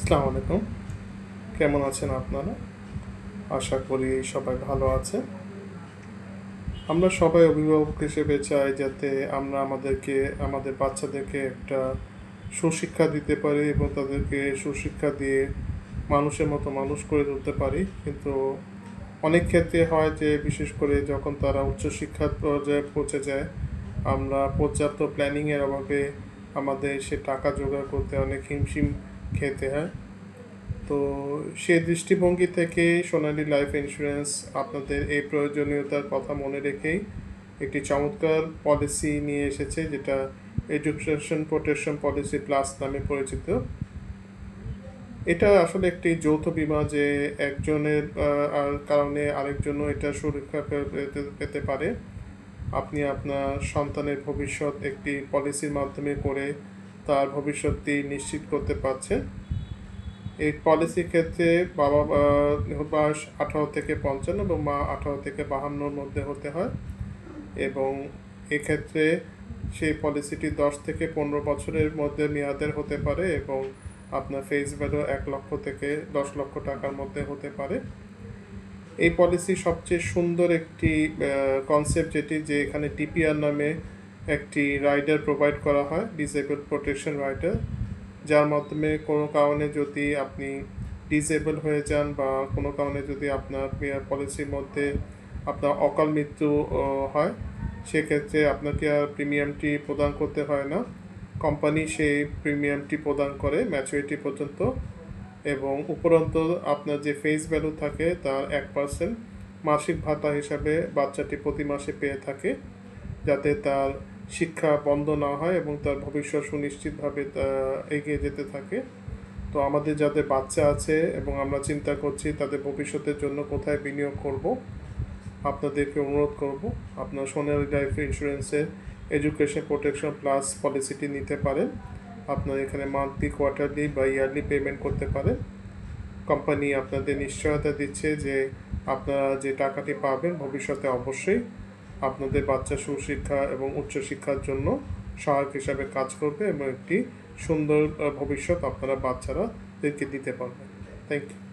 আসসালামু আলাইকুম। কেমন আছেন আপনারা? আশা করি সবাই ভালো আছে। আমরা সবাই অভিভাবক হিসেবে চাই যাতে আমরা আমাদের বাচ্চাদেরকে একটা সুশিক্ষা দিতে পারি এবং তাদেরকে সুশিক্ষা দিয়ে মানুষের মতো মানুষ করে তুলতে পারি। কিন্তু অনেক ক্ষেত্রে হয় যে বিশেষ করে যখন তারা উচ্চশিক্ষার পর্যায়ে পৌঁছে যায়, আমরা পর্যাপ্ত প্ল্যানিংয়ের অভাবে আমাদের সে টাকা জোগাড় করতে অনেক হিমশিম খেতে হয়। তো সেই দৃষ্টিভঙ্গি থেকে সোনালী লাইফ ইন্স্যুরেন্স আপনাদের এই প্রয়োজনীয়তার কথা মনে রেখেই একটি চমৎকার পলিসি নিয়ে এসেছে, যেটা এডুকেশন প্রোটেকশন পলিসি প্লাস নামে পরিচিত। এটা আসলে একটি যৌথ বীমা, যে একজনের কারণে আরেকজনও এটা সুরক্ষা পেতে পারে। আপনি আপনার সন্তানের ভবিষ্যৎ একটি পলিসির মাধ্যমে করে তার ভবিষ্যৎটি নিশ্চিত করতে পারছেন। এই পলিসির ক্ষেত্রে বাবা বয়স 18 থেকে 55 এবং মা 18 থেকে 52 মধ্যে হতে হয়, এবং এক্ষেত্রে সেই পলিসিটি 10 থেকে 15 বছরের মধ্যে মেয়াদের হতে পারে এবং আপনার ফেস ভ্যালু 1 লক্ষ থেকে 10 লক্ষ টাকার মধ্যে হতে পারে। এই পলিসি সবচেয়ে সুন্দর একটি কনসেপ্ট যেটি, যে এখানে টিপিআর নামে একটি রাইডার প্রোভাইড করা হয়, ডিসেবল প্রোটেকশন রাইডার, যার মাধ্যমে কোনো কারণে যদি আপনি ডিসেবল হয়ে যান বা কোনো কারণে যদি আপনার পলিসির মধ্যে আপনার অকাল মৃত্যু হয়, সেক্ষেত্রে আপনাকে আর প্রিমিয়ামটি প্রদান করতে হয় না। কোম্পানি সেই প্রিমিয়ামটি প্রদান করে ম্যাচুরিটি পর্যন্ত, এবং উপরন্ত আপনার যে ফেস ভ্যালু থাকে তার 1% মাসিক ভাতা হিসাবে বাচ্চাটি প্রতি মাসে পেয়ে থাকে, যাতে তার শিক্ষা বন্ধ না হয় এবং তার ভবিষ্যৎ সুনিশ্চিতভাবে এগিয়ে যেতে থাকে। তো আমাদের যাদের বাচ্চা আছে এবং আমরা চিন্তা করছি তাদের ভবিষ্যতের জন্য কোথায় বিনিয়োগ করব, আপনাদেরকে অনুরোধ করব আপনার সোনালী লাইফ ইন্স্যুরেন্সের এডুকেশন প্রোটেকশন প্লাস পলিসিটি নিতে পারেন। আপনার এখানে মান্থলি, কোয়ার্টারলি বা ইয়ারলি পেমেন্ট করতে পারেন। কোম্পানি আপনাদের নিশ্চয়তা দিচ্ছে যে আপনারা যে টাকাটি পাবেন ভবিষ্যতে অবশ্যই আপনাদের বাচ্চা সুশিক্ষা এবং উচ্চশিক্ষার জন্য সহায়ক হিসাবে কাজ করবে এবং একটি সুন্দর ভবিষ্যৎ আপনারা বাচ্চারাদেরকে দিতে পারবেন। Thank you.